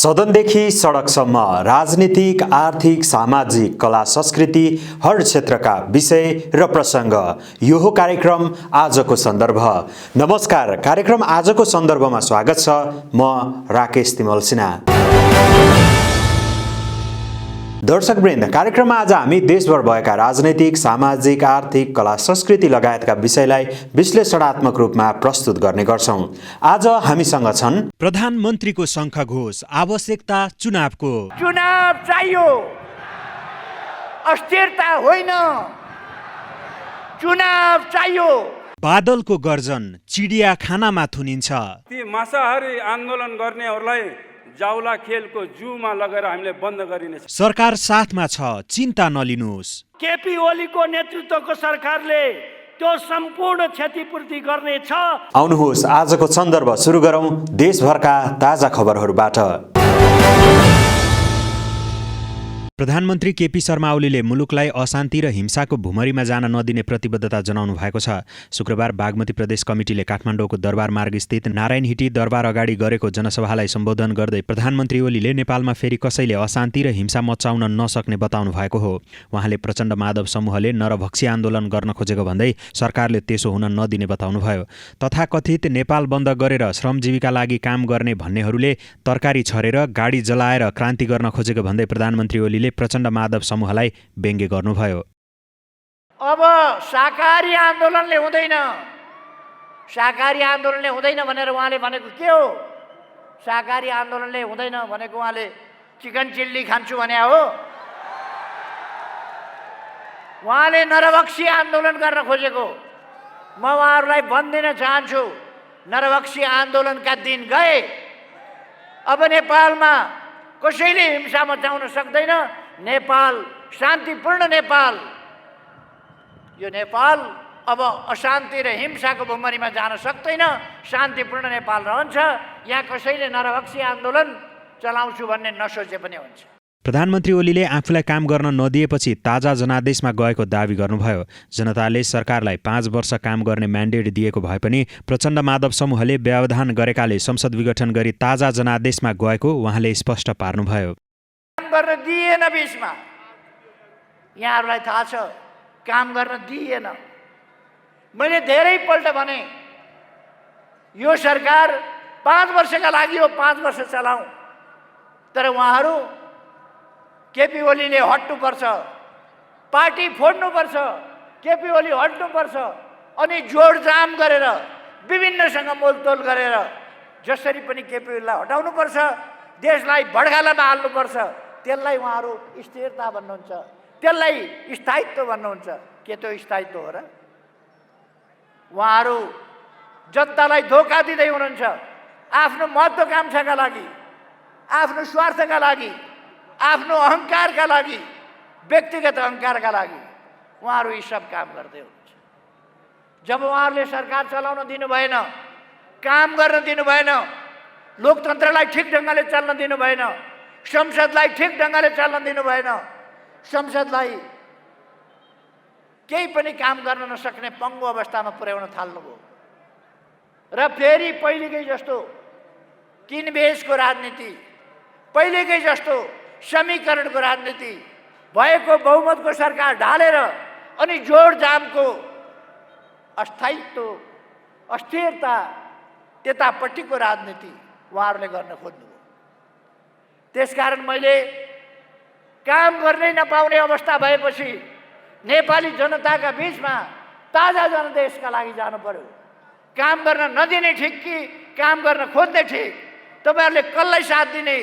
सदनदेखि सडकसम्म राजनीतिक, आर्थिक, सामाजिक, कला, संस्कृति हर क्षेत्रका विषय र प्रसङ्ग। यो हो कार्यक्रम आजको सन्दर्भ। नमस्कार, कार्यक्रम आजको सन्दर्भमा स्वागत छ। म राकेश तिमल सिन्हा। दर्शकवृन्द, कार्यक्रममा आज हामी देशभर भएका राजनैतिक, सामाजिक, आर्थिक, कला, संस्कृति लगायतका विषयलाई विश्लेषणात्मक रूपमा प्रस्तुत गर्ने गर्छौं। आज हामीसँग छन् प्रधानमन्त्रीको शङ्खघोष, आवश्यकता चुनावको। चुनाव चाहियो, अस्थिरता होइन। चुनाव चाहियो। बादलको गर्जन, चिडिया खानामा थुनिन्छ। ती मांसाहारी आन्दोलन गर्नेहरूलाई जाउला खेलको जूमा लगेर हामीले बन्द गरिनेछ। सरकार साथमा छ, चिन्ता नलिनुहोस्। केपी ओलीको नेतृत्वको सरकारले त्यो सम्पूर्ण क्षतिपूर्ति गर्नेछ। आउनुहोस् आजको सन्दर्भ सुरु गरौं देशभरका ताजा खबरहरूबाट। प्रधानमन्त्री केपी शर्मा ओलीले मुलुकलाई अशान्ति र हिंसाको भुमरीमा जान नदिने प्रतिबद्धता जनाउनु भएको छ। शुक्रबार बागमती प्रदेश कमिटीले काठमाडौँको दरबार मार्ग स्थित नारायण हिटी दरबार अगाडि गरेको जनसभालाई सम्बोधन गर्दै प्रधानमन्त्री ओलीले नेपालमा फेरि कसैले अशान्ति र हिंसा मचाउन नसक्ने बताउनु भएको हो। उहाँले प्रचण्ड माधव समूहले नरभक्षी आन्दोलन गर्न खोजेको भन्दै सरकारले त्यसो हुन नदिने बताउनुभयो। तथाकथित नेपाल बन्द गरेर श्रमजीवीका लागि काम गर्ने भन्नेहरूले तरकारी छरेर गाडी जलाएर क्रान्ति गर्न खोजेको भन्दै प्रधानमन्त्री ओलीले प्रचण्ड माधव समूहलाई व्यङ्ग्य गर्नुभयो। अब शाकाहारी आन्दोलनले हुँदैन, शाकाहारी आन्दोलनले हुँदैन भनेर उहाँले भनेको के हो? शाकाहारी आन्दोलनले हुँदैन भनेको उहाँले चिकन चिल्ली खान्छु भने हो? उहाँले नरभक्षी आन्दोलन गर्न खोजेको। म उहाँहरूलाई भनिदिन चाहन्छु, नरभक्षी आन्दोलनका दिन गए। अब नेपालमा कसैले हिंसा मचाउन सक्दैन। नेपाल शान्तिपूर्ण नेपाल। यो नेपाल अब अशान्ति र हिंसाको भुमरीमा जान सक्दैन। शान्तिपूर्ण नेपाल रहन्छ। यहाँ कसैले नरभक्षी आन्दोलन चलाउँछु भन्ने नसोचे पनि हुन्छ। प्रधानमन्त्री ओलीले आफूलाई काम गर्न नदिएपछि ताजा जनादेशमा गएको दावी गर्नुभयो। जनताले सरकारलाई 5 वर्ष काम गर्ने म्यान्डेट दिएको भए पनि प्रचण्ड माधव समूहले व्यवधान गरेकाले संसद विघटन गरी ताजा जनादेशमा गएको उहाँले स्पष्ट पार्नुभयो। काम गर्न दिएन, बिचमा यहाँहरूलाई थाहा छ, काम गर्न दिएन। मैले धेरैपल्ट भने यो सरकार 5 वर्षका लागि हो, 5 वर्ष चलाऊ। तर उहाँहरू केपी ओलीले हट्नुपर्छ, पार्टी फोड्नुपर्छ, केपी ओली हट्नुपर्छ, अनि जोडजाम गरेर विभिन्नसँग मोलतोल गरेर जसरी पनि केपी ओलीलाई हटाउनुपर्छ, देशलाई भड्कालामा हाल्नुपर्छ। त्यसलाई उहाँहरू स्थिरता भन्नुहुन्छ, त्यसलाई स्थायित्व भन्नुहुन्छ। के त्यो स्थायित्व हो र? उहाँहरू जनतालाई धोका दिँदै हुनुहुन्छ। आफ्नो महत्त्वाकांक्षाका लागि, आफ्नो स्वार्थका लागि, आफ्नो अहङ्कारका लागि, व्यक्तिगत अहङ्कारका लागि उहाँहरू यी सब काम गर्दै हुनुहुन्छ। जब उहाँहरूले सरकार चलाउन दिनु भएन, काम गर्न दिनु भएन, लोकतन्त्रलाई ठिक ढङ्गले चल्न दिनु भएन, संसदलाई ठिक ढङ्गले चल्न दिनु भएन, संसदलाई केही पनि काम गर्न नसक्ने पङ्गु अवस्थामा पुर्याउन थाल्नुभयो। र फेरि पहिलेकै जस्तो किनबेचको राजनीति, पहिलेकै जस्तो समीकरणको राजनीति, भएको बहुमतको सरकार ढालेर अनि जोडजामको अस्थायित्व, अस्थिरता, त्यतापट्टिको राजनीति उहाँहरूले गर्न खोज्नुभयो। त्यसकारण मैले काम गर्नै नपाउने अवस्था भएपछि नेपाली जनताका बिचमा ताजा जनादेशका लागि जानु पर्यो। काम गर्न नदिने ठिक कि काम गर्न खोज्ने ठिक? तपाईँहरूले कसलाई साथ दिने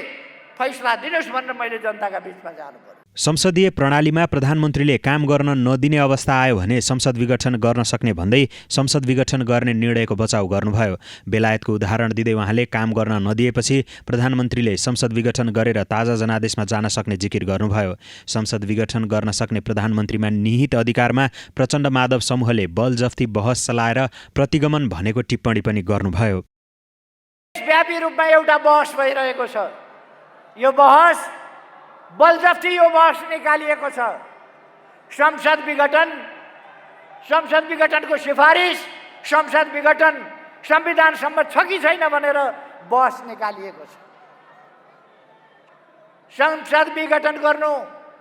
फैसला दिनुहोस् भनेर मैले जनताका बिचमा जानु पर्यो। संसदीय प्रणालीमा प्रधानमन्त्रीले काम गर्न नदिने अवस्था आयो भने संसद विघटन गर्न सक्ने भन्दै संसद विघटन गर्ने निर्णयको बचाउ गर्नुभयो। बेलायतको उदाहरण दिँदै उहाँले काम गर्न नदिएपछि प्रधानमन्त्रीले संसद विघटन गरेर ताजा जनादेशमा जान सक्ने जिकिर गर्नुभयो। संसद विघटन गर्न सक्ने प्रधानमन्त्रीमा निहित अधिकारमा प्रचण्ड माधव समूहले बलजफ्ती बहस चलाएर प्रतिगमन भनेको टिप्पणी पनि गर्नुभयो। व्यापी रूपमा एउटा बहस भइरहेको छ। यो बहस बलजफ्ती, यो बहस निकालिएको छ। संसद विघटनको सिफारिस, संसद विघटन संविधान सम्मत छ कि छैन भनेर बहस निकालिएको छ। संसद विघटन गर्नु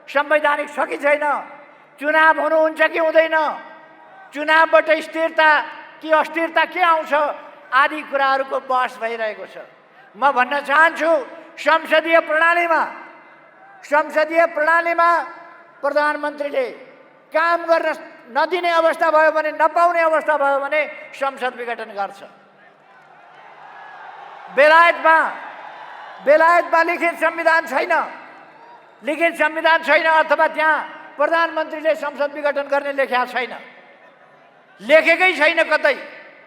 संवैधानिक छ कि छैन, चुनाव हुनुहुन्छ कि हुँदैन, चुनावबाट स्थिरता कि अस्थिरता के आउँछ आदि कुराहरूको बहस भइरहेको छ। म भन्न चाहन्छु संसदीय प्रणालीमा प्रधानमन्त्रीले काम गर्न नदिने अवस्था भयो भने, नपाउने अवस्था भयो भने संसद विघटन गर्छ। बेलायतमा लिखित संविधान छैन अथवा त्यहाँ प्रधानमन्त्रीले संसद विघटन गर्ने लेखेको छैन, लेखेकै छैन कतै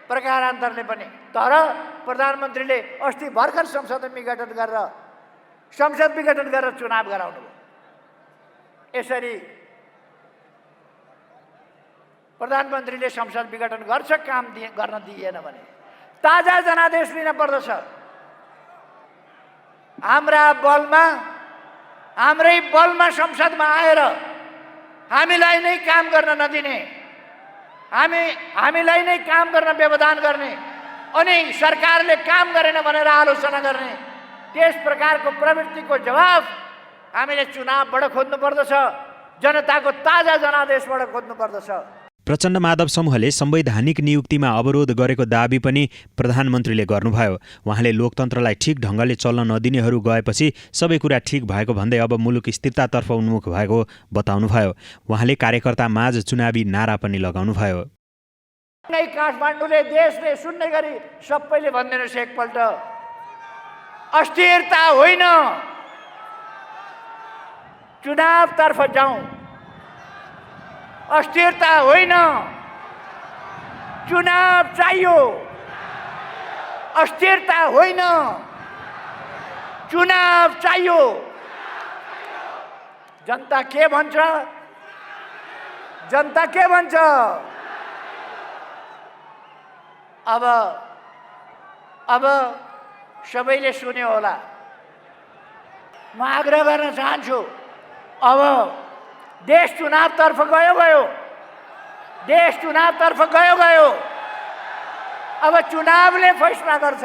प्रकारान्तरले पनि। तर प्रधानमन्त्रीले अस्ति भर्खर संसद विघटन गरेर चुनाव गराउनु भयो। यसरी प्रधानमन्त्रीले संसद विघटन गर्छ काम गर्न दिएन भने ताजा जनादेश लिन पर्दछ। हाम्रै बलमा संसदमा आएर हामीलाई नै काम गर्न नदिने, हामीलाई नै काम गर्न व्यवधान गर्ने अनि सरकारले काम गरेन भनेर आलोचना गर्ने त्यस प्रकारको प्रवृत्तिको जवाफ हामीले चुनावबाट खोज्नु पर्दछ, जनताको ताजा जनादेशबाट खोज्नु पर्दछ। प्रचण्ड माधव समूहले संवैधानिक नियुक्तिमा अवरोध गरेको दाबी पनि प्रधानमन्त्रीले गर्नुभयो। उहाँले लोकतन्त्रलाई ठिक ढङ्गले चल्न नदिनेहरू गएपछि सबै कुरा ठिक भएको भन्दै अब मुलुक स्थिरतातर्फ उन्मुख भएको बताउनुभयो। उहाँले कार्यकर्ता माझ चुनावी नारा पनि लगाउनुभयो। काठमाडौँले देशले सुन्ने गरी सबैले भनिदिनुहोस् एकपल्ट, अस्थिरता होइन, चुनावतर्फ जाउँ। अस्थिरता होइन, चुनाव चाहियो। अस्थिरता होइन, चुनाव चाहियो। जनता के भन्छ? अब सबैले सुन्यो होला। म आग्रह गर्न चाहन्छु, अब देश चुनावतर्फ गयो। अब चुनावले फैसला गर्छ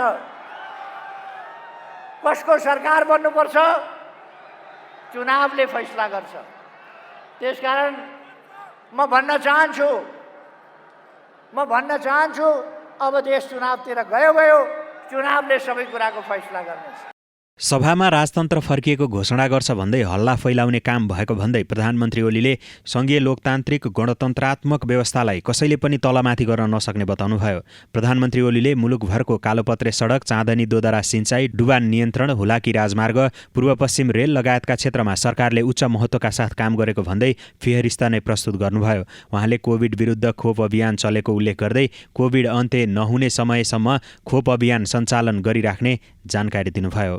कसको सरकार बन्नुपर्छ, चुनावले फैसला गर्छ। त्यसकारण म भन्न चाहन्छु अब देश चुनावतिर गयो, चुनावले सबै कुराको फैसला गर्नेछ। सभामा राजतन्त्र फर्किएको घोषणा गर्छ भन्दै हल्ला फैलाउने काम भएको भन्दै प्रधानमन्त्री ओलीले सङ्घीय लोकतान्त्रिक गणतन्त्रात्मक व्यवस्थालाई कसैले पनि तलमाथि गर्न नसक्ने बताउनुभयो। प्रधानमन्त्री ओलीले मुलुकभरको कालोपत्रे सडक, चाँदनी दोदरा सिँचाइ, डुबान नियन्त्रण, हुलाकी राजमार्ग, पूर्व पश्चिम रेल लगायतका क्षेत्रमा सरकारले उच्च महत्त्वका साथ काम गरेको भन्दै फिहरिस्ता नै प्रस्तुत गर्नुभयो। उहाँले कोभिड विरुद्ध खोप अभियान चलेको उल्लेख गर्दै कोभिड अन्त्य नहुने समयसम्म खोप अभियान सञ्चालन गरिराख्ने जानकारी दिनुभयो।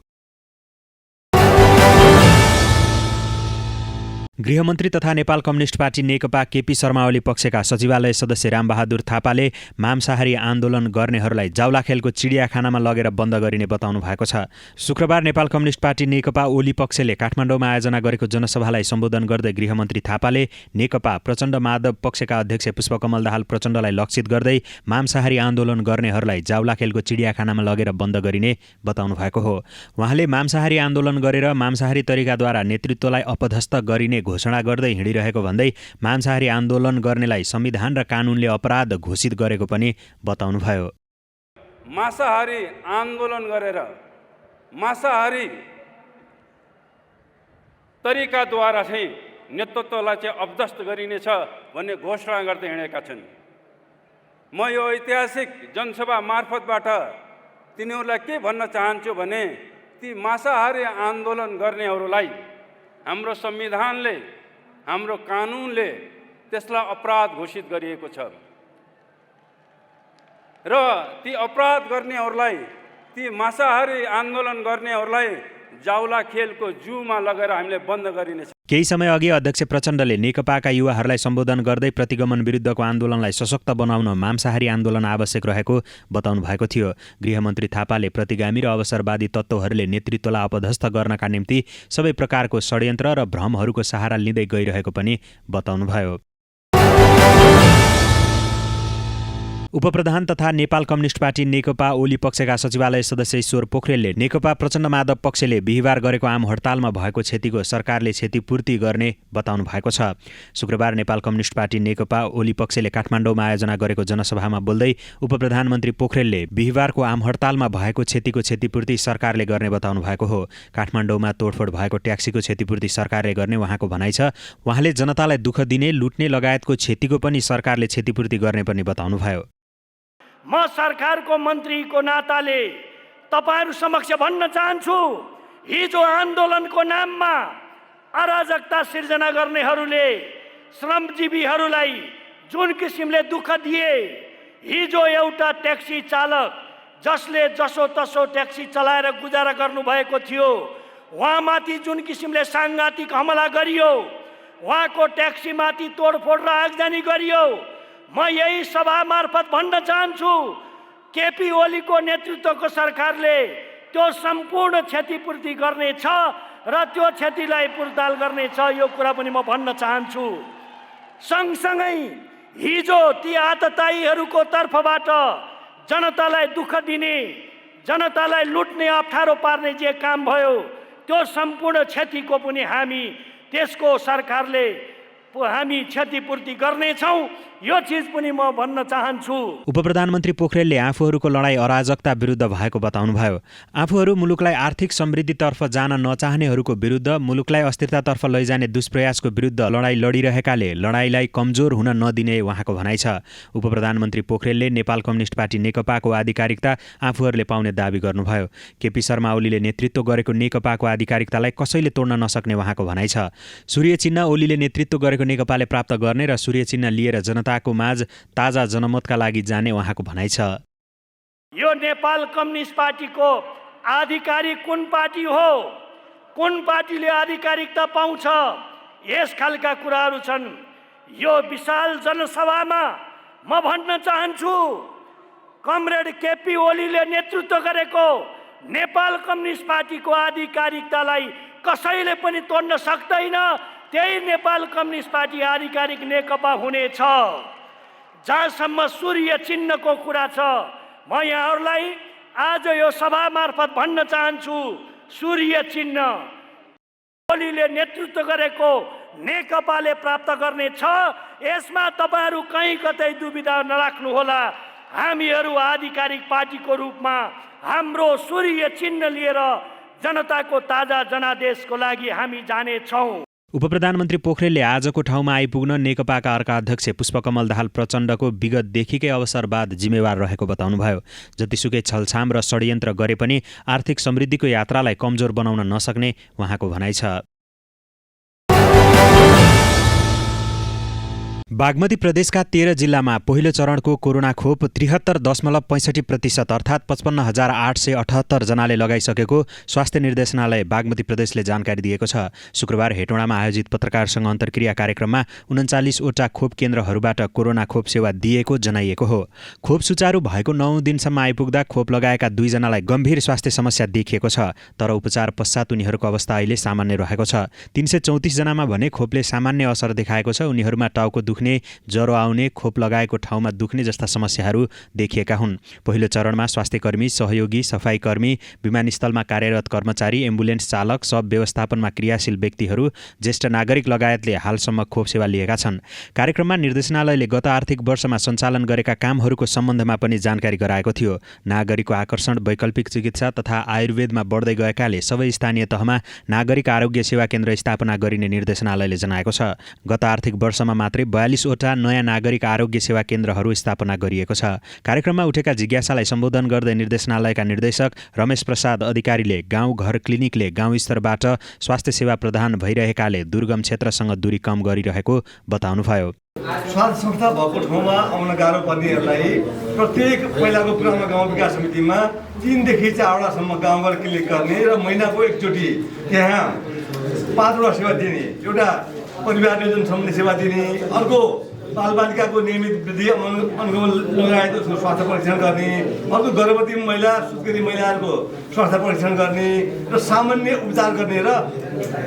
गृहमन्त्री तथा नेपाल कम्युनिस्ट पार्टी नेकपा केपी शर्मा ओली पक्षका सचिवालय सदस्य रामबहादुर थापाले मांसाहारी आन्दोलन गर्नेहरूलाई जाउलाखेलको चिडियाखानामा लगेर बन्द गरिने बताउनु भएको छ। शुक्रबार नेपाल कम्युनिस्ट पार्टी नेकपा ओली पक्षले काठमाडौँमा आयोजना गरेको जनसभालाई सम्बोधन गर्दै गृहमन्त्री थापाले नेकपा प्रचण्ड माधव पक्षका अध्यक्ष पुष्पकमल दाहाल प्रचण्डलाई लक्षित गर्दै मांसाहारी आन्दोलन गर्नेहरूलाई जाउलाखेलको चिडियाखानामा लगेर बन्द गरिने बताउनु भएको हो। उहाँले मांसाहारी आन्दोलन गरेर मांसाहारी तरिकाद्वारा नेतृत्वलाई अपदस्थ गरिने घोषणा गर्दै हिँडिरहेको भन्दै मांसाहारी आन्दोलन गर्नेलाई संविधान र कानुनले अपराध घोषित गरेको पनि बताउनुभयो। मांसाहारी आन्दोलन गरेर मांसाहारी तरिकाद्वारा चाहिँ नेतृत्वलाई चाहिँ अपदस्थ गरिनेछ भन्ने घोषणा गर्दै हिँडेका छन्। म यो ऐतिहासिक जनसभा मार्फतबाट तिनीहरूलाई के भन्न चाहन्छु भने ती मांसाहारी आन्दोलन गर्नेहरूलाई हाम्रो संविधानले, हाम्रो कानुनले त्यसलाई अपराध घोषित गरिएको छ र ती अपराध गर्नेहरूलाई, ती मांसाहारी आन्दोलन गर्नेहरूलाई जाउला खेलको जूमा लगेर हामीले बन्द गरिनेछ। केही समय अघि अध्यक्ष प्रचण्डले नेकपाका युवाहरूलाई सम्बोधन गर्दै प्रतिगमन विरुद्धको आन्दोलनलाई सशक्त बनाउन मांसाहारी आन्दोलन आवश्यक रहेको बताउनु भएको थियो। गृहमन्त्री थापाले प्रतिगामी र अवसरवादी तत्त्वहरूले नेतृत्वलाई अपदस्थ गर्नका निम्ति सबै प्रकारको षड्यन्त्र र भ्रमहरूको सहारा लिँदै गइरहेको पनि बताउनुभयो। उपप्रधान तथा नेपाल कम्युनिस्ट पार्टी नेकपा ओली पक्षका सचिवालय सदस्य ईश्वर पोखरेलले नेकपा प्रचण्ड माधव पक्षले बिहिबार गरेको आम हडतालमा भएको क्षतिको सरकारले क्षतिपूर्ति गर्ने बताउनु भएको छ। शुक्रबार नेपाल कम्युनिस्ट पार्टी नेकपा ओली पक्षले काठमाडौँमा आयोजना गरेको जनसभामा बोल्दै उपप्रधानमन्त्री पोखरेलले बिहिबारको आम हडतालमा भएको क्षतिको क्षतिपूर्ति सरकारले गर्ने बताउनु भएको हो। काठमाडौँमा तोडफोड भएको ट्याक्सीको क्षतिपूर्ति सरकारले गर्ने उहाँको भनाइ छ। उहाँले जनतालाई दुःख दिने, लुट्ने लगायतको क्षतिको पनि सरकारले क्षतिपूर्ति गर्ने पनि बताउनुभयो। म सरकारको मन्त्रीको नाताले तपाईहरु समक्ष भन्न चाहन्छु, हिजो आन्दोलनको नाममा अराजकता सिर्जना गर्नेहरूले श्रमजीवीहरूलाई जुन किसिमले दुःख दिए, हिजो एउटा ट्याक्सी चालक जसले जसोतसो ट्याक्सी चलाएर गुजारा गर्नुभएको थियो, उहाँमाथि जुन किसिमले साङ्घातिक हमला गरियो, उहाँको ट्याक्सीमाथि तोडफोड र आगजनी गरियो, म यही सभा मार्फत भन्न चाहन्छु, केपी ओलीको नेतृत्वको सरकारले त्यो सम्पूर्ण क्षतिपूर्ति गर्नेछ र त्यो क्षतिलाई पुर्ताल गर्नेछ, यो कुरा पनि म भन्न चाहन्छु। सँगसँगै हिजो ती आततायीहरूको तर्फबाट जनतालाई दुःख दिने, जनतालाई लुट्ने, अप्ठ्यारो पार्ने जे काम भयो, त्यो सम्पूर्ण क्षतिको पनि हामी त्यसको सरकारले हामी क्षतिपूर्ति गर्नेछौँ, यो चीज पनि म भन्न चाहन्छु। उपप्रधानमन्त्री पोखरेलले आफूहरूको लडाई अराजकता विरुद्ध भएको बताउनुभयो। आफूहरू मुलुकलाई आर्थिक समृद्धितर्फ जान नचाहनेहरूको विरुद्ध, मुलुकलाई अस्थिरतातर्फ लैजाने दुष्प्रयासको विरुद्ध लडाई लडिरहेकाले लडाईलाई कमजोर हुन नदिने उहाँको भनाइ छ। उपप्रधानमन्त्री पोखरेलले नेपाल कम्युनिस्ट पार्टी नेकपाको आधिकारिकता आफूहरूले पाउने दावी गर्नुभयो। केपी शर्मा ओलीले नेतृत्व गरेको नेकपाको आधिकारिकतालाई कसैले तोड्न नसक्ने उहाँको भनाइ छ। सूर्य चिन्ह ओलीले नेतृत्व गरेको नेकपाले प्राप्त गर्ने र सूर्य चिन्ह लिएर जनताको माझ ताजा जनमतका लागि जाने उहाँको भनाइ छ। यो नेपाल कम्युनिस्ट पार्टीको आधिकारिक कुन पार्टी हो, कुन पार्टीले आधिकारिकता पाउँछ, यस खालका कुराहरू छन्। यो विशाल जनसभामा म भन्न चाहन्छु, कमरेड केपी ओलीले नेतृत्व गरेको नेपाल कम्युनिस्ट पार्टीको आधिकारिकतालाई कसैले पनि तोड्न सक्दैन। त्यही नेपाल कम्युनिस्ट पार्टी आधिकारिक नेकपा हुनेछ। जहाँसम्म सूर्य चिन्हको कुरा छ, म यहाँहरूलाई आज यो सभा मार्फत भन्न चाहन्छु, सूर्य चिन्ह ओलीले नेतृत्व गरेको नेकपाले प्राप्त गर्नेछ। यसमा तपाईहरू कहीँ कतै दुविधा नराख्नुहोला। हामीहरू आधिकारिक पार्टीको रूपमा हाम्रो सूर्य चिन्ह लिएर जनताको ताजा जनादेशको लागि हामी जानेछौँ। उपप्रधानमन्त्री पोखरेलले आजको ठाउँमा आइपुग्न नेकपाका अर्का अध्यक्ष पुष्पकमल दाहाल प्रचण्डको विगतदेखिकै अवसरवाद जिम्मेवार रहेको बताउनुभयो। जतिसुकै छलछाम र षड्यन्त्र गरे पनि आर्थिक समृद्धिको यात्रालाई कमजोर बनाउन नसक्ने उहाँको भनाइ छ। बागमती प्रदेशका 13 जिल्लामा पहिलो चरणको कोरोना खोप 73.65% अर्थात् 55,878 जनाले लगाइसकेको स्वास्थ्य निर्देशनालय बागमती प्रदेशले जानकारी दिएको छ। शुक्रबार हेटौँडामा आयोजित पत्रकारसँग अन्तर्क्रिया कार्यक्रममा 39वटा खोप केन्द्रहरूबाट कोरोना खोप सेवा दिएको जनाइएको हो। खोप सुचारू भएको 9 दिनसम्म आइपुग्दा खोप लगाएका 2 जनालाई गम्भीर स्वास्थ्य समस्या देखिएको छ, तर उपचार पश्चात उनीहरूको अवस्था अहिले सामान्य रहेको छ। 334 जनामा भने खोपले सामान्य असर देखाएको छ। उनीहरूमा टाउको दुख्ने, ज्वरो आउने, खोप लगाएको ठाउँमा दुख्ने जस्ता समस्याहरू देखिएका हुन्। पहिलो चरणमा स्वास्थ्यकर्मी, सहयोगी, सफाईकर्मी, विमानस्थलमा कार्यरत कर्मचारी, एम्बुलेन्स चालक, सब व्यवस्थापनमा क्रियाशील व्यक्तिहरू, ज्येष्ठ नागरिक लगायतले हालसम्म खोप सेवा लिएका छन्। कार्यक्रममा निर्देशनालयले गत आर्थिक वर्षमा सञ्चालन गरेका कामहरूको सम्बन्धमा पनि जानकारी गराएको थियो। नागरिकको आकर्षण, वैकल्पिक चिकित्सा तथा आयुर्वेदमा बढ्दै गएकाले सबै स्थानीय तहमा नागरिक आरोग्य सेवा केन्द्र स्थापना गरिने निर्देशनालयले जनाएको छ। गत आर्थिक वर्षमा मात्रै 42वटा नयाँ नागरिक आरोग्य सेवा केन्द्रहरू स्थापना गरिएको छ। कार्यक्रममा उठेका जिज्ञासालाई सम्बोधन गर्दै निर्देशनालयका निर्देशक रमेश प्रसाद अधिकारीले गाउँ-घर क्लिनिकले गाउँ स्तरबाट स्वास्थ्य सेवा प्रदान भइरहेकाले दुर्गम क्षेत्रसँग दूरी कम गरिरहेको बताउनुभयो। स्वास्थ्य संस्था भएको ठाउँमा आउन गाह्रो पर्नेहरूलाई प्रत्येक पहिलाको पुरानो गाउँ विकास समितिमा 3 देखि 4वटासम्म गाउँघर क्लिनिक गर्ने र महिनाको एकचोटि त्यहाँ 5वटा सेवा दिने, एउटा परिवार नियोजन सम्बन्धी सेवा दिने, अर्को बालबालिकाको नियमित वृद्धि अनुगमन लगायत उसको स्वास्थ्य परीक्षण गर्ने, अर्को गर्भवती महिला, सुत्केरी महिलाहरूको स्वास्थ्य परीक्षण गर्ने र सामान्य उपचार गर्ने र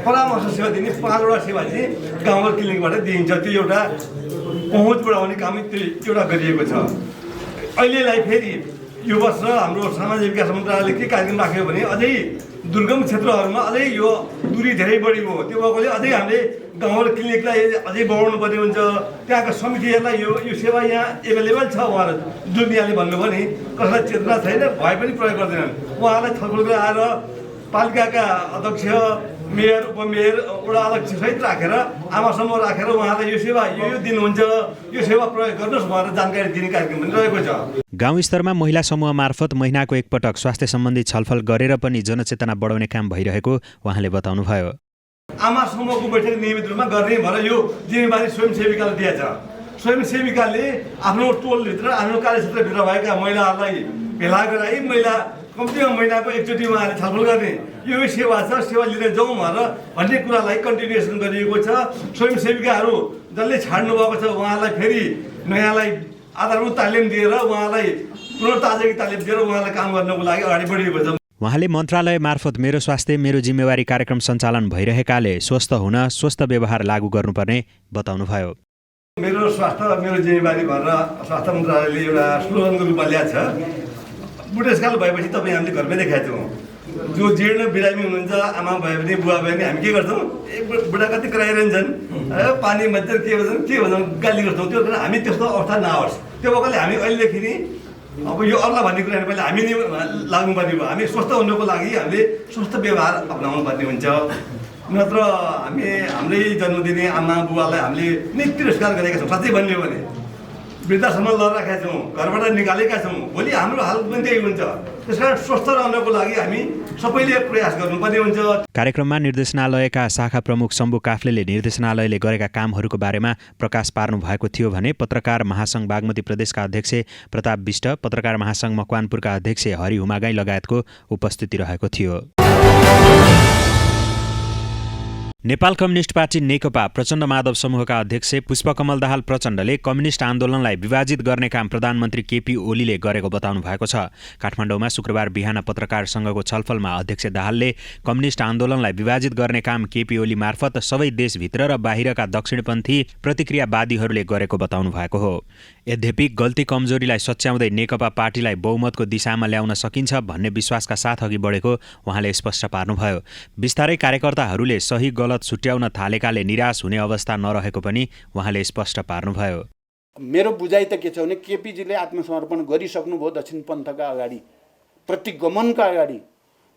परामर्श सेवा दिने 5वटा सेवा चाहिँ गाउँघर क्लिनिकबाट दिइन्छ। त्यो एउटा पहुँच बढाउने काम त्यो एउटा गरिएको छ। अहिलेलाई फेरि यो वर्ष हाम्रो सामाजिक विकास मन्त्रालयले के कार्यक्रम राख्यो भने अझै दुर्गम क्षेत्रहरूमा अझै यो दूरी धेरै बढी भयो। त्यो भएकोले अझै हामीले गाउँबाट क्लिनिकलाई अझै बढाउनु पर्ने हुन्छ। त्यहाँका समितिहरूलाई यो सेवा यहाँ एभाइलेबल छ। उहाँहरू जुन यहाँले भन्नुभयो नि कसैलाई चेतना छैन भए पनि प्रयोग गर्दैनन्। उहाँलाई छलफल गरेर आएर पालिकाका अध्यक्ष, मेयर, उपमेयर, वडा अध्यक्ष सहित राखेर आमासम्म राखेर उहाँलाई यो सेवा यो दिनुहुन्छ, यो सेवा प्रयोग गर्नुहोस् भनेर जानकारी दिने कार्यक्रम पनि रहेको छ। गाउँ स्तरमा महिला समूह मार्फत महिनाको एकपटक स्वास्थ्य सम्बन्धी छलफल गरेर पनि जनचेतना बढाउने काम भइरहेको उहाँले बताउनुभयो। आमा समूहको बैठक नियमित रूपमा गर्ने भनेर यो जिम्मेवारी स्वयंसेविकाले दिएछ। स्वयंसेविकाले आफ्नो टोलभित्र आफ्नो कार्यक्षेत्रभित्र भएका महिलाहरूलाई भेला गराई महिला कम्तीमा महिनाको एकचोटि उहाँले छलफल गर्ने यो सेवा छ, सेवा लिएर जाउँ भनेर भन्ने कुरालाई कन्टिन्युएसन गरिएको छ। स्वयंसेविकाहरू जसले छाड्नु भएको छ उहाँलाई फेरि नयाँलाई आधारभूत तालिम दिएर उहाँलाई पुनर्ताजगी तालिम दिएर उहाँलाई काम गर्नको लागि अगाडि बढिएको छ। उहाँले मन्त्रालय मार्फत मेरो स्वास्थ्य मेरो जिम्मेवारी कार्यक्रम सञ्चालन भइरहेकाले स्वस्थ हुन स्वस्थ व्यवहार लागू गर्नुपर्ने बताउनुभयो। मेरो स्वास्थ्य मेरो जिम्मेवारी भनेर स्वास्थ्य मन्त्रालयले एउटा स्लोगनको रूपमा ल्याएको छ। बुढेसकाल भएपछि तपाईँ हामीले घरमै देखाएको छौँ। जो जीर्ण बिरामी हुनुहुन्छ आमा भयो भने बुवा भयो भने हामी के गर्छौँ, बुढा कति कराइरहन्छन्, पानी मध्य के भन्छन् गाली गर्छौँ। त्यो हामी त्यस्तो अवस्था नहोस् त्यो भएकोले हामी अहिलेदेखि नि अब यो अरूलाई भन्ने कुरा पहिला हामी नै लाग्नुपर्ने भयो। हामी स्वस्थ हुनुको लागि हामीले स्वस्थ व्यवहार अप्नाउनु पर्ने हुन्छ। नत्र हामी हाम्रै जन्म दिने आमा बुवालाई हामीले नै तिरस्कार गरेका छौँ। साँच्चै भन्ने हो भने वृद्धाश्रममा लगिराखेका छौँ, घरबाट निकालेका छौँ, भोलि हाम्रो हाल पनि त्यही हुन्छ। त्यस कारण स्वस्थ रहनको लागि हामी सबैले प्रयास गर्नुपर्ने हुन्छ। कार्यक्रममा निर्देशनालयका शाखा प्रमुख शम्भु काफ्लेले निर्देशनालयले गरेका कामहरूको बारेमा प्रकाश पार्नु भएको थियो भने पत्रकार महासङ्घ बागमती प्रदेशका अध्यक्ष प्रताप विष्ट, पत्रकार महासङ्घ मकवानपुरका अध्यक्ष हरि हुमागाई लगायतको उपस्थिति रहेको थियो। नेपाल कम्युनिस्ट पार्टी नेकपा प्रचण्ड माधव समूहका अध्यक्ष पुष्पकमल दाहाल प्रचण्डले कम्युनिस्ट आन्दोलनलाई विभाजित गर्ने काम प्रधानमन्त्री केपी ओलीले गरेको बताउनु भएको छ। काठमाडौँमा शुक्रबार बिहान पत्रकार संघको छलफलमा अध्यक्ष दाहालले कम्युनिस्ट आन्दोलनलाई विभाजित गर्ने काम केपी ओली मार्फत सबै देशभित्र र बाहिरका दक्षिणपन्थी प्रतिक्रियावादीहरूले गरेको बताउनु भएको हो। यद्यपि गल्ती कमजोरीलाई सच्याउँदै नेकपा पार्टीलाई बहुमतको दिशामा ल्याउन सकिन्छ भन्ने विश्वासका साथ अघि बढेको उहाँले स्पष्ट पार्नुभयो। बिस्तारै कार्यकर्ताहरूले सही गलत छुट्याउन थालेकाले निराश हुने अवस्था नरहेको पनि उहाँले स्पष्ट पार्नुभयो। मेरो बुझाइ त के छ भने केपीजीले आत्मसमर्पण गरिसक्नुभयो दक्षिण पन्थका अगाडि, प्रतिगमनका अगाडि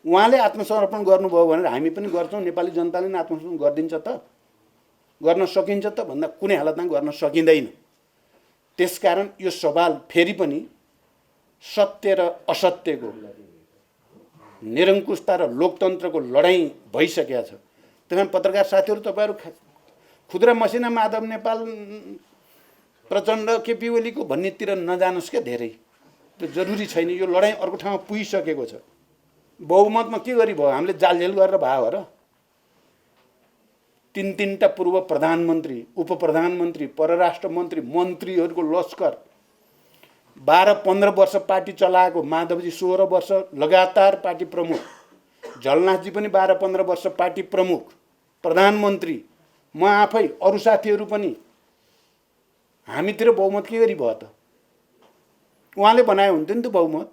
उहाँले आत्मसमर्पण गर्नुभयो भनेर हामी पनि गर्छौँ। नेपाली जनताले नै आत्मसमर्पण गरिदिन्छ त, गर्न सकिन्छ त भन्दा कुनै हालतमा गर्न सकिँदैन। त्यसकारण यो सवाल फेरि पनि सत्य र असत्यको, निरङ्कुशता र लोकतन्त्रको लडाइँ भइसकेको छ। त्यसमा पत्रकार साथीहरू तपाईँहरू खुद्रा मसिना माधव नेपाल प्रचण्ड केपी ओलीको भन्नेतिर नजानुहोस् क्या धेरै, त्यो जरुरी छैन। यो लडाइँ अर्को ठाउँमा पुगिसकेको छ। बहुमतमा के गरी भयो, हामीले जालझेल गरेर भयो र तीनटा पूर्व प्रधानमन्त्री, उप प्रधानमन्त्री, परराष्ट्र मन्त्री, मन्त्रीहरूको लस्कर 12-15 वर्ष पार्टी चलाएको, माधवजी 16 वर्ष लगातार पार्टी प्रमुख, झलनाथजी पनि 12-15 वर्ष पार्टी प्रमुख, प्रधानमन्त्री, म आफै, अरू साथीहरू पनि, हामीतिर बहुमत के गरी भयो त? उहाँले बनाए हुन्थ्यो नि त बहुमत।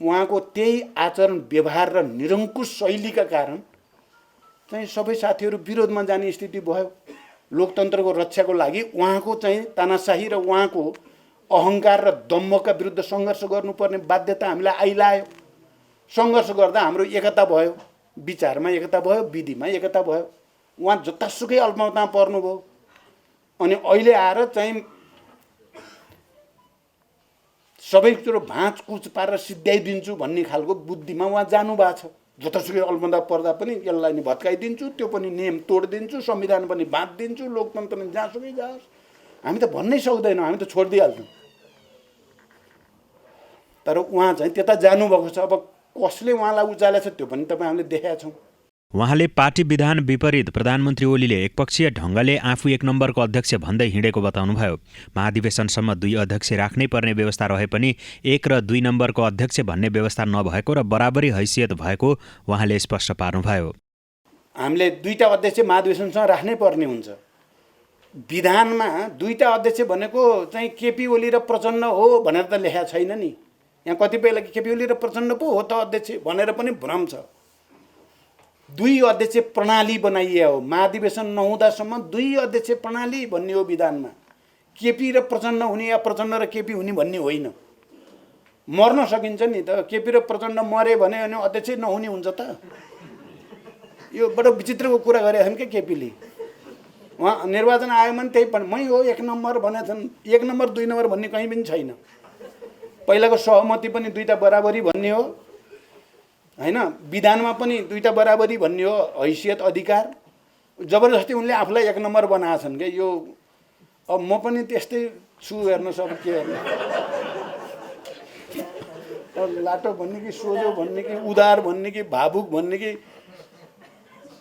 उहाँको त्यही आचरण व्यवहार र निरङ्कुश शैलीका कारण चाहिँ सबै साथीहरू विरोधमा जाने स्थिति भयो। लोकतन्त्रको रक्षाको लागि उहाँको चाहिँ तानाशाही र उहाँको अहङ्कार र दम्भका विरुद्ध सङ्घर्ष गर्नुपर्ने बाध्यता हामीलाई आइलायो। सङ्घर्ष गर्दा हाम्रो एकता भयो, विचारमा एकता भयो, विधिमा एकता भयो। उहाँ जतासुकै अल्पमतमा पर्नुभयो। अनि अहिले आएर चाहिँ सबै कुरो भाँचकुच पारेर सिद्ध्याइदिन्छु भन्ने खालको बुद्धिमा उहाँ जानुभएको छ। जतासुकै अल्पमतमा पर्दा पनि यसलाई नि भत्काइदिन्छु, त्यो पनि नियम तोडिदिन्छु, संविधान पनि बाँधिदिन्छु, लोकतन्त्र पनि जहाँसुकै जाओस्। हामी त भन्नै सक्दैनौँ, हामी त छोडिदिइहाल्छौँ। तर उहाँ चाहिँ त्यता जानुभएको छ। अब कसले उहाँलाई उचालेको छ त्यो पनि तपाईँ हामीले देखेका छौँ। उहाँले पार्टी विधान विपरीत प्रधानमन्त्री ओलीले एकपक्षीय ढङ्गले आफू 1 नम्बरको अध्यक्ष भन्दै हिँडेको बताउनुभयो। महाधिवेशनसम्म 2 अध्यक्ष राख्नै पर्ने व्यवस्था रहे पनि 1 र 2 नम्बरको अध्यक्ष भन्ने व्यवस्था नभएको र बराबरी हैसियत भएको उहाँले स्पष्ट पार्नुभयो। हामीले 2टा अध्यक्ष महाधिवेशनसँग राख्नै पर्ने हुन्छ। विधानमा दुईटा अध्यक्ष भनेको चाहिँ केपी ओली र प्रचण्ड हो भनेर त लेखा छैन नि। यहाँ कतिपयलाई केपी ओली र प्रचण्ड पो हो त अध्यक्ष भनेर पनि भ्रम छ। दुई अध्यक्ष प्रणाली बनाइए हो। महाधिवेशन नहुँदासम्म दुई अध्यक्ष प्रणाली भन्ने हो विधानमा। केपी र प्रचण्ड हुने या प्रचण्ड र केपी हुने भन्ने होइन। मर्न सकिन्छ नि त। केपी र प्रचण्ड मरे भने अध्यक्ष नहुने हुन्छ त? यो बडो विचित्रको कुरा गरेका छन् क्या केपीले। उहाँ निर्वाचन आयोगमा पनि त्यही पनि मै हो 1 नम्बर भनेका छन्। 1 नम्बर 2 नम्बर भन्ने कहीँ पनि छैन। पहिलाको सहमति पनि दुईटा बराबरी भन्ने हो हैन। विधानमा पनि दुईटा बराबरी भन्ने हो, हैसियत अधिकार। जबरजस्ती उनले आफूलाई 1 नम्बर बनाएका छन् क्या। यो अब म पनि त्यस्तै छु हेर्नुहोस् अब के गर्नु। अब लाटो भन्ने कि सोझो भन्ने कि उदार भन्ने कि भावुक भन्ने कि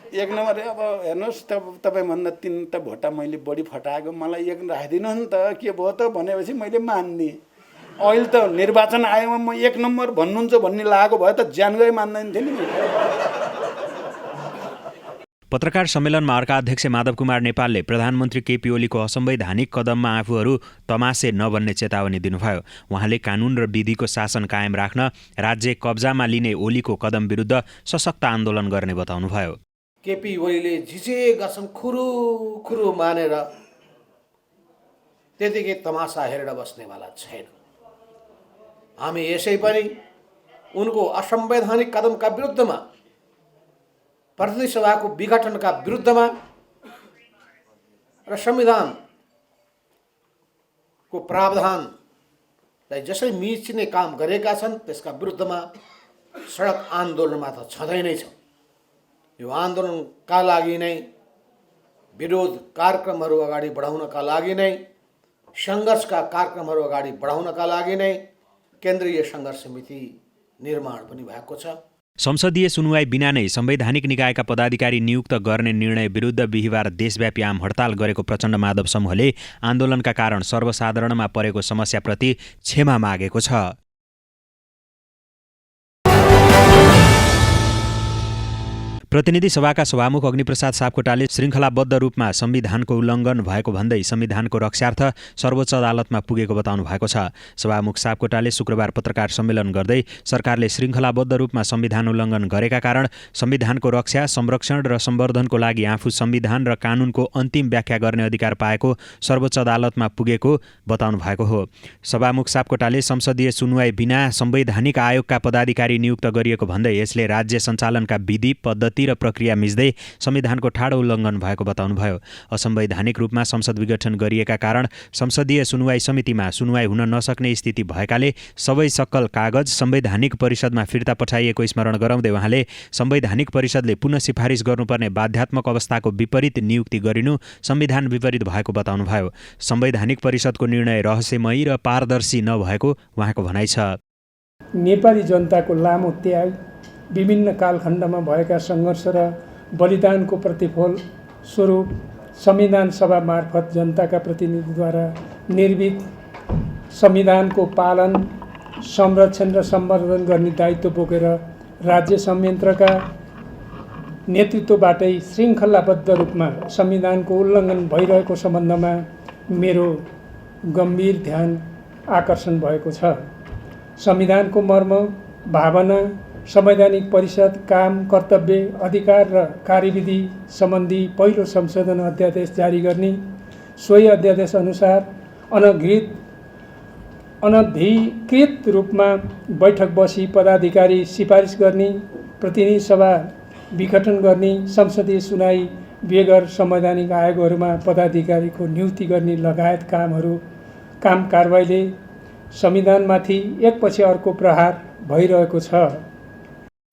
1 नम्बर। अब हेर्नुहोस् तपाईँभन्दा 3 त भोटा मैले बढी फटाएको, मलाई 1 राखिदिनु नि त के भयो त भनेपछि मैले मान्ने। अहिले त निर्वाचन आयोगमा म 1 नम्बर भन्नुहुन्छ भन्ने लागेको भए त ज्यान गए मान्दैन थिएँ नि। पत्रकार सम्मेलनमा अर्का अध्यक्ष माधव कुमार नेपालले प्रधानमन्त्री केपी ओलीको असंवैधानिक कदममा आफूहरू तमासे नबन्ने चेतावनी दिनुभयो। उहाँले कानुन र विधिको शासन कायम राख्न राज्य कब्जामा लिने ओलीको कदम विरुद्ध सशक्त आन्दोलन गर्ने बताउनुभयो। केपी ओलीले झिझे गर्छन् खुरु मानेर त्यतिकै तमासा हेरेर बस्नेवाला छैन। हामी यसै पनि उनको असंवैधानिक कदमका विरुद्धमा, प्रतिनिधि सभाको विघटनका विरुद्धमा र संविधानको प्रावधानलाई जसरी मिचिने काम गरेका छन् त्यसका विरुद्धमा सडक आन्दोलनमा त छँदै नै छ। यो आन्दोलनका लागि नै, विरोध कार्यक्रमहरू अगाडि बढाउनका लागि नै, सङ्घर्षका कार्यक्रमहरू अगाडि बढाउनका लागि नै केन्द्रीय सङ्घर्ष समिति निर्माण पनि भएको छ। संसदीय सुनवाई बिना नै संवैधानिक निकायका पदाधिकारी नियुक्त गर्ने निर्णय विरुद्ध बिहिबार देशव्यापी आम हडताल गरेको प्रचण्ड माधव समूहले आन्दोलनका कारण सर्वसाधारणमा परेको समस्याप्रति क्षमा मागेको छ। प्रतिनिधि सभाका सभामुख अग्निप्रसाद सापकोटाले श्रृङ्खलाबद्ध रूपमा संविधानको उल्लङ्घन भएको भन्दै संविधानको रक्षार्थ सर्वोच्च अदालतमा पुगेको बताउनु भएको छ। सभामुख सापकोटाले शुक्रबार पत्रकार सम्मेलन गर्दै सरकारले श्रृङ्खलाबद्ध रूपमा संविधान उल्लङ्घन गरेका कारण संविधानको रक्षा, संरक्षण र सम्वर्धनको लागि आफू संविधान र कानुनको अन्तिम व्याख्या गर्ने अधिकार पाएको सर्वोच्च अदालतमा पुगेको बताउनु भएको हो। सभामुख सापकोटाले संसदीय सुनवाई बिना संवैधानिक आयोगका पदाधिकारी नियुक्त गरिएको भन्दै यसले राज्य सञ्चालनका विधि, पद्धति र प्रक्रिया मिच्दै संविधानको ठाडो उल्लङ्घन भएको बताउनुभयो। असंवैधानिक रूपमा संसद विघटन गरिएका कारण संसदीय सुनवाई समितिमा सुनवाई हुन नसक्ने स्थिति भएकाले सबै सक्कल कागज संवैधानिक परिषदमा फिर्ता पठाइएको स्मरण गराउँदै उहाँले संवैधानिक परिषदले पुनः सिफारिस गर्नुपर्ने बाध्यात्मक अवस्थाको विपरीत नियुक्ति गरिनु संविधान विपरीत भएको बताउनुभयो। संवैधानिक परिषदको निर्णय रहस्यमयी र पारदर्शी नभएको उहाँको भनाइ छ। नेपाली जनताको लामो त्याग, विभिन्न कालखण्डमा भएका सङ्घर्ष र बलिदानको प्रतिफल स्वरूप संविधान सभा मार्फत जनताका प्रतिनिधिद्वारा निर्मित संविधानको पालन, संरक्षण र सम्वर्धन गर्ने दायित्व बोकेर राज्य संयन्त्रका नेतृत्वबाटै श्रृङ्खलाबद्ध रूपमा संविधानको उल्लङ्घन भइरहेको सम्बन्धमा मेरो गम्भीर ध्यान आकर्षण भएको छ। संविधानको मर्म, भावना, संवैधानिक परिषद, काम, कर्तव्य, अधिकार र कार्यविधि सम्बन्धी पहिलो संशोधन अध्यादेश जारी गर्ने, सोही अध्यादेश अनुसार अनधिकृत रूपमा बैठक बसी पदाधिकारी सिफारिस गर्ने, प्रतिनिधि सभा विघटन गर्ने, संसदीय सुनवाई बेगर संवैधानिक आयोगहरूमा पदाधिकारीको नियुक्ति गर्ने लगायत काम कारबाहीले संविधानमाथि एकपछि अर्को प्रहार भइरहेको छ।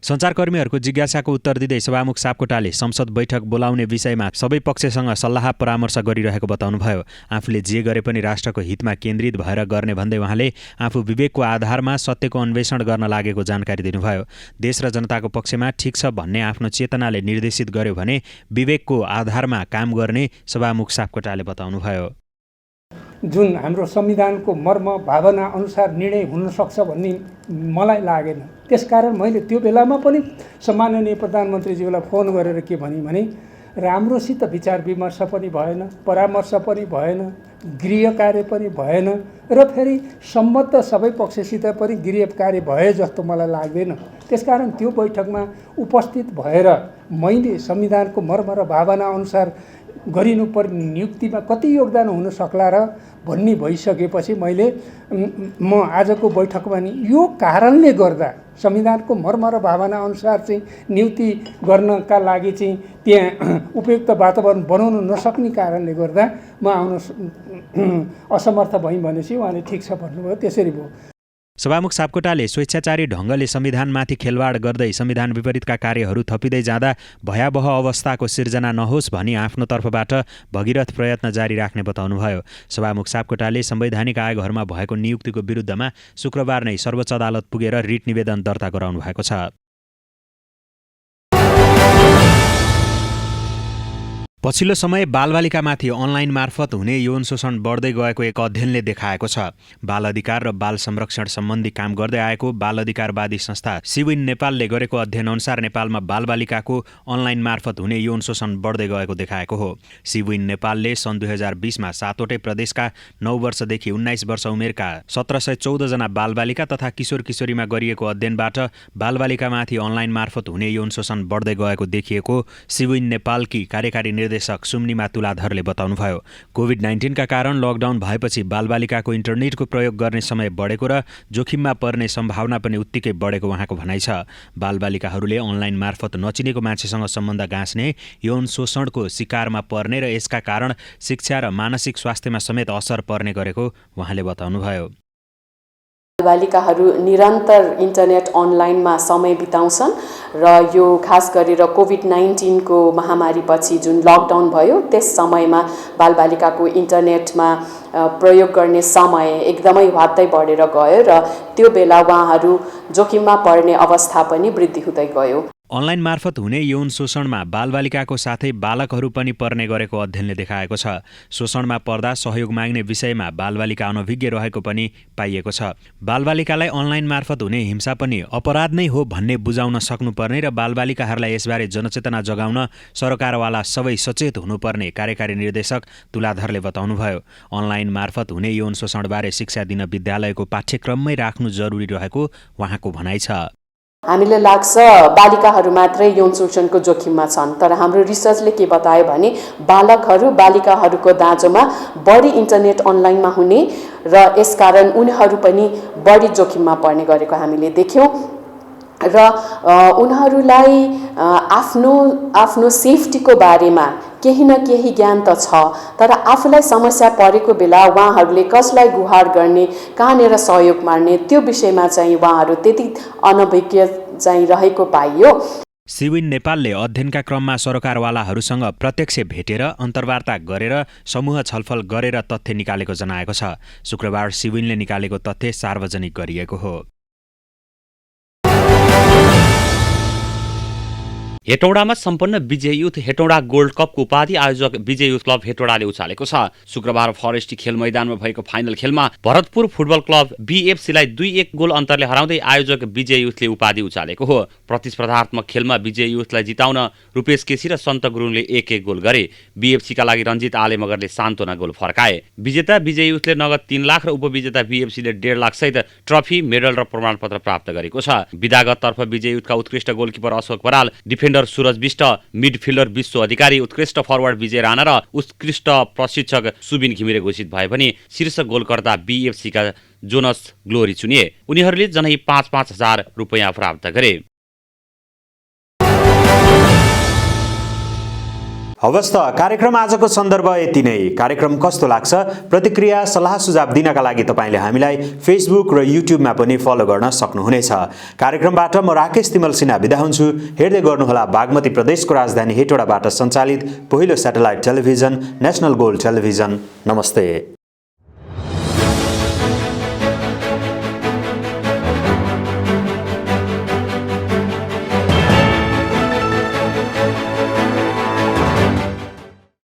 सञ्चारकर्मीहरूको जिज्ञासाको उत्तर दिँदै सभामुख सापकोटाले संसद बैठक बोलाउने विषयमा सबै पक्षसँग सल्लाह परामर्श गरिरहेको बताउनुभयो। आफूले जे गरे पनि राष्ट्रको हितमा केन्द्रित भएर गर्ने भन्दै उहाँले आफू विवेकको आधारमा सत्यको अन्वेषण गर्न लागेको जानकारी दिनुभयो। देश र जनताको पक्षमा ठिक छ भन्ने आफ्नो चेतनाले निर्देशित गर्यो भने विवेकको आधारमा काम गर्ने सभामुख सापकोटाले बताउनुभयो। जुन हाम्रो संविधानको मर्म, भावना अनुसार निर्णय हुन सक्छ भन्ने मलाई लागेन। त्यसकारण मैले त्यो बेलामा पनि सम्माननीय प्रधानमन्त्रीज्यूलाई फोन गरेर के भने राम्रोसित विचार विमर्श पनि भएन, परामर्श पनि भएन, गृह कार्य पनि भएन र फेरि सम्बद्ध सबै पक्षसित पनि गृह कार्य भए जस्तो मलाई लाग्दैन। त्यसकारण त्यो बैठकमा उपस्थित भएर मैले संविधानको मर्म र भावना अनुसार गरिनुपर्ने नियुक्तिमा कति योगदान हुन सक्ला र भन्ने भइसकेपछि मैले म आजको बैठकमा नि यो कारणले गर्दा संविधानको मर्म र भावना अनुसार चाहिँ नियुक्ति गर्नका लागि चाहिँ त्यहाँ उपयुक्त वातावरण बनाउन नसक्ने कारणले गर्दा म आउन असमर्थ भएँ भनेपछि उहाँले ठिक छ भन्नुभयो। त्यसरी भयो। सभामुख सापकोटाले स्वेच्छाचारी ढङ्गले संविधानमाथि खेलवाड गर्दै संविधान विपरीतका कार्यहरू थपिँदै जाँदा भयावह अवस्थाको सिर्जना नहोस् भनी आफ्नो तर्फबाट भगीरथ प्रयत्न जारी राख्ने बताउनुभयो। सभामुख सापकोटाले संवैधानिक आयोगहरूमा भएको नियुक्तिको विरुद्धमा शुक्रबार नै सर्वोच्च अदालत पुगेर रिट निवेदन दर्ता गराउनु भएको छ। पछिल्लो समय बालबालिकामाथि अनलाइन मार्फत हुने यौन शोषण बढ्दै गएको एक अध्ययनले देखाएको छ। बाल अधिकार र बाल संरक्षण सम्बन्धी काम गर्दै आएको बाल अधिकारवादी संस्था सिविन नेपालले गरेको अध्ययन अनुसार नेपालमा बालबालिकाको अनलाइन मार्फत हुने यौन शोषण बढ्दै गएको देखाएको हो। सिविन नेपालले सन् 2020मा 7वटै प्रदेशका 9 वर्षदेखि 19 वर्ष उमेरका 1714 जना बालबालिका तथा किशोर किशोरीमा गरिएको अध्ययनबाट बालबालिकामाथि अनलाइन मार्फत हुने यौन शोषण बढ्दै गएको देखिएको सिविन नेपालकी कार्यकारी निर्देशक सुम्निमा तुलाधरले बताउनुभयो। कोभिड-19 का कारण लकडाउन भएपछि बालबालिकाको इन्टरनेटको प्रयोग गर्ने समय बढेको र जोखिममा पर्ने सम्भावना पनि उत्तिकै बढेको उहाँको भनाइ छ। बालबालिकाहरूले अनलाइन मार्फत नचिनेको मान्छेसँग सम्बन्ध गाँच्ने, यौन शोषणको शिकारमा पर्ने र यसका कारण शिक्षा र मानसिक स्वास्थ्यमा समेत असर पर्ने गरेको उहाँले बताउनुभयो। बालिकाहरू निरन्तर इन्टरनेट अनलाइनमा समय बिताउँछन् र यो खास गरेर कोभिड-19 को महामारीपछि जुन लकडाउन भयो त्यस समयमा बालबालिकाको इन्टरनेटमा प्रयोग गर्ने समय एकदमै वात्तै बढेर गयो र त्यो बेला उहाँहरू जोखिममा पर्ने अवस्था पनि वृद्धि हुँदै गयो। अनलाइन मार्फत हुने यौन शोषणमा बालबालिकाको साथै बालकहरू पनि पर्ने गरेको अध्ययनले देखाएको छ। शोषणमा पर्दा सहयोग माग्ने विषयमा बालबालिका अनभिज्ञ रहेको पनि पाइएको छ। बालबालिकालाई अनलाइन मार्फत हुने हिंसा पनि अपराध नै हो भन्ने बुझाउन सक्नुपर्ने र बालबालिकाहरूलाई यसबारे जनचेतना जगाउन सरकारवाला सबै सचेत हुनुपर्ने कार्यकारी निर्देशक तुलाधरले बताउनुभयो। अनलाइन मार्फत हुने यौन शोषणबारे शिक्षा दिन विद्यालयको पाठ्यक्रममै राख्नु जरुरी रहेको उहाँको भनाइ छ। हामीलाई लाग्छ बालिकाहरू मात्रै यौन शोषणको जोखिममा छन्, तर हाम्रो रिसर्चले के बतायो भने बालकहरू बालिकाहरूको दाँजोमा बढी इन्टरनेट अनलाइनमा हुने र यसकारण उनीहरू पनि बढी जोखिममा पर्ने गरेको हामीले देख्यौँ र उनीहरूलाई आफ्नो सेफ्टीको बारेमा केही न केही ज्ञान त छ, तर आफूलाई समस्या परेको बेला उहाँहरूले कसलाई गुहार गर्ने, कहाँनिर सहयोग माग्ने त्यो विषयमा चाहिँ उहाँहरू त्यति अनभिज्ञ चाहिँ रहेको पाइयो। सिविन नेपालले अध्ययनका क्रममा सरकारवालाहरूसँग प्रत्यक्ष भेटेर अन्तर्वार्ता गरेर समूह छलफल गरेर तथ्य निकालेको जनाएको छ। शुक्रबार सिविनले निकालेको तथ्य सार्वजनिक गरिएको हो। हेटौडामा सम्पन्न विजय युथ हेटौडा गोल्ड कपको उपाधि आयोजक विजय युथ क्लब हेटौडाले उचालेको छ। शुक्रबार फरेस्टी खेल मैदानमा भएको फाइनल खेलमा भरतपुर फुटबल क्लब बीएफसीलाई 2-1 गोल अन्तरले हराउँदै आयोजक विजय युथले उपाधि उचालेको हो। प्रतिस्पर्धात्मक खेलमा विजय युथलाई जिताउन रूपेश केसी र सन्त गुरुङले 1-1 गोल गरे। बीएफसीका लागि रञ्जित आले मगरले सान्त्वना गोल फर्काए। विजेता विजय युथले नगद 3 लाख र उपविजेता बीएफसीले 1.5 लाख सहित ट्रफी, मेडल र प्रमाणपत्र प्राप्त गरेको छ। विधागत तर्फ विजय युथका उत्कृष्ट goalkeeper Ashok Baral, defender Suraj Bisht, midfielder Bishwa Adhikari, उत्कृष्ट फरवार्ड विजय राणा र उत्कृष्ट प्रशिक्षक सुबिन घिमिरे घोषित भए पनि शीर्ष गोलकर्ता बीएफसीका जोनस ग्लोरी चुनिए। उनीहरूले जनै 5-5 हजार रुपैयाँ प्राप्त गरे। हवस् त कार्यक्रम आजको सन्दर्भ यति नै। कार्यक्रम कस्तो लाग्छ प्रतिक्रिया सल्लाह सुझाव दिनका लागि तपाईँले हामीलाई फेसबुक र युट्युबमा पनि फलो गर्न सक्नुहुनेछ। कार्यक्रमबाट म राकेश तिमल सिन्हा बिदा हुन्छु। हेर्दै गर्नुहोला बागमती प्रदेशको राजधानी हेटौडाबाट सञ्चालित पहिलो satellite television national gold television. नमस्ते।